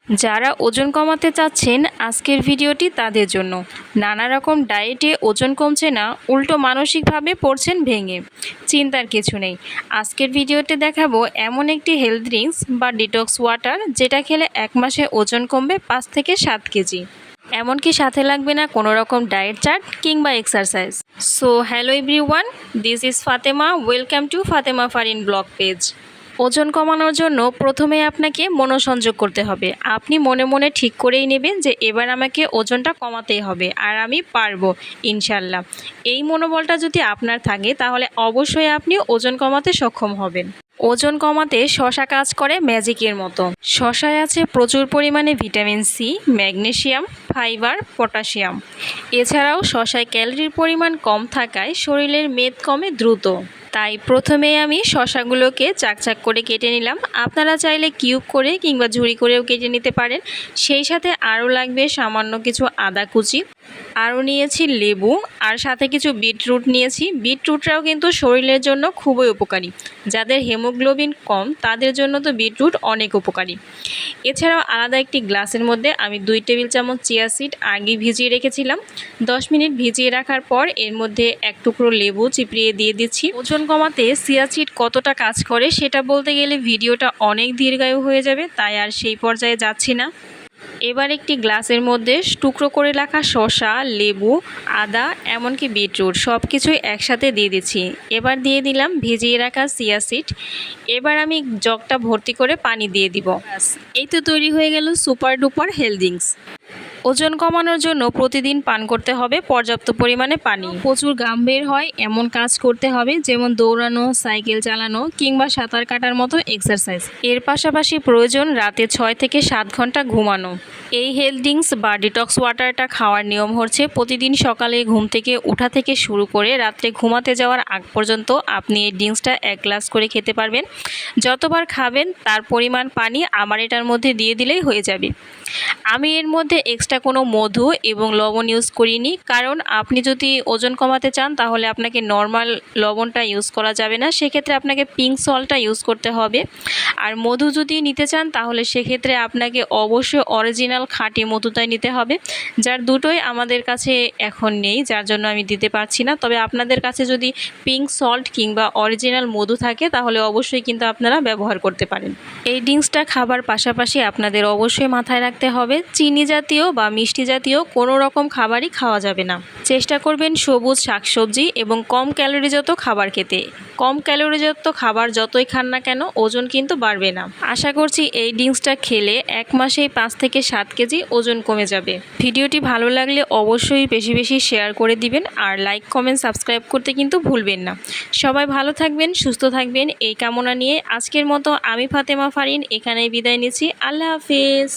যারা ওজন কমাতে চাচ্ছেন আজকের ভিডিওটি তাদের জন্য। নানা রকম ডায়েটে ওজন কমছে না, উল্টো মানসিকভাবে পড়ছেন ভেঙে। চিন্তার কিছু নেই। আজকের ভিডিওতে দেখাবো এমন একটি হেলথ ড্রিঙ্কস বা ডিটক্স ওয়াটার যেটা খেলে 1 মাসে ওজন কমবে 5 থেকে 7 কেজি। এমনকি সাথে লাগবে না কোনো রকম ডায়েট চার্ট কিংবা exercise. So hello everyone, this is Fatema. Welcome to Fatema Farin blog page. ওজন কমানোর জন্য প্রথমে আপনাকে মনোসংযোগ করতে হবে। আপনি মনে মনে ঠিক করেই নেবেন যে এবার আমাকে ওজনটা কমাতেই হবে আর আমি পারবো ইনশাল্লাহ। এই মনোবলটা যদি আপনার থাকে তাহলে অবশ্যই আপনি ওজন কমাতে সক্ষম হবেন। ওজন কমাতে শশা কাজ করে ম্যাজিকের মতো। শশায় আছে প্রচুর পরিমাণে vitamin C, magnesium, fibre, potassium. এছাড়াও শশায় ক্যালোরির পরিমাণ কম থাকায় শরীরের মেদ কমে দ্রুত। তাই প্রথমেই আমি শশাগুলোকে চাকচাক করে কেটে নিলাম। আপনারা চাইলে কিউব করে কিংবা ঝুরি করেও কেটে নিতে পারেন। সেই সাথে আরও লাগবে সামান্য কিছু আদা কুচি, আরও নিয়েছি লেবু, আর সাথে কিছু বিটরুট নিয়েছি। বিটরুটটাও কিন্তু শরীরের জন্য খুবই উপকারী। যাদের হিমোগ্লোবিন কম তাদের জন্য তো বিটরুট অনেক উপকারী। এছাড়াও আলাদা একটি গ্লাসের মধ্যে আমি 2 টেবিল চামচ চিয়া সিড আগে ভিজিয়ে রেখেছিলাম। 10 মিনিট ভিজিয়ে রাখার পর এর মধ্যে 1 টুকরো লেবু চিপড়িয়ে দিয়ে দিচ্ছি। ওজন কমাতে চিয়া সিড কতটা কাজ করে সেটা বলতে গেলে ভিডিওটা অনেক দীর্ঘায়ু হয়ে যাবে, তাই আর সেই পর্যায়ে যাচ্ছি না। এবার একটি গ্লাসের মধ্যে টুকরো করে রাখা শসা, লেবু, আদা, এমনকি বিটরুট সব কিছুই একসাথে দিয়ে দিচ্ছি। এবার দিয়ে দিলাম ভিজিয়ে রাখা চিয়া সিড। এবার আমি জগটা ভর্তি করে পানি দিয়ে দিব। এই তো তৈরি হয়ে গেল সুপার ডুপার হেলথ ড্রিঙ্কস। ওজন কমানোর জন্য প্রতিদিন পান করতে হবে পর্যাপ্ত পরিমাণে পানি। প্রচুর ঘাম বের হয় এমন কাজ করতে হবে, যেমন দৌড়ানো, সাইকেল চালানো কিংবা সাঁতার কাটার মতো এক্সারসাইজ। এর পাশাপাশি প্রয়োজন রাতে 6 থেকে 7 ঘন্টা ঘুমানো। এই হেলথ ড্রিঙ্কস বা ডিটক্স ওয়াটারটা খাওয়ার নিয়ম হচ্ছে প্রতিদিন সকালে ঘুম থেকে ওঠা থেকে শুরু করে রাত্রে ঘুমাতে যাওয়ার আগ পর্যন্ত আপনি এই ড্রিঙ্কসটা 1 গ্লাস করে খেতে পারবেন। যতবার খাবেন তার পরিমাণ পানি আমার এটার মধ্যে দিয়ে দিলেই হয়ে যাবে। আমি এর মধ্যে এক্সট্রা কোনো মধু এবং লবণ ইউজ করিনি, কারণ আপনি যদি ওজন কমাতে চান তাহলে আপনাকে নর্মাল লবণটা ইউজ করা যাবে না, সেক্ষেত্রে আপনাকে পিঙ্ক সল্টটা ইউজ করতে হবে। আর মধু যদি নিতে চান তাহলে সেক্ষেত্রে আপনাকে অবশ্যই অরিজিনাল খাঁটি মধুটাই নিতে হবে, যার দুটোই আমাদের কাছে এখন নেই, যার জন্য আমি দিতে পারছি না। তবে আপনাদের কাছে যদি পিঙ্ক সল্ট কিংবা অরিজিনাল মধু থাকে তাহলে অবশ্যই কিন্তু আপনারা ব্যবহার করতে পারেন। এই ড্রিঙ্কসটা খাবার পাশাপাশি আপনাদের অবশ্যই মাথায় রাখতে হবে চিনি জাতীয় বা মিষ্টি জাতীয় কোনো রকম খাবারই খাওয়া যাবে না। চেষ্টা করবেন সবুজ শাকসবজি এবং কম ক্যালোরিযুক্ত খাবার খেতে। কম ক্যালোরিযুক্ত খাবার যতই খান না কেন ওজন কিন্তু বাড়বে না। আশা করছি এই ড্রিঙ্কসটা খেলে 1 মাসেই 5 থেকে 7 কেজি ওজন কমে যাবে। ভিডিওটি ভালো লাগলে অবশ্যই বেশি বেশি শেয়ার করে দিবেন, আর লাইক, কমেন্ট, সাবস্ক্রাইব করতে কিন্তু ভুলবেন না। সবাই ভালো থাকবেন, সুস্থ থাকবেন এই কামনা নিয়ে আজকের মতো আমি ফাতেমা ফারিন এখানেই বিদায় নিচ্ছি। আল্লাহ হাফেজ।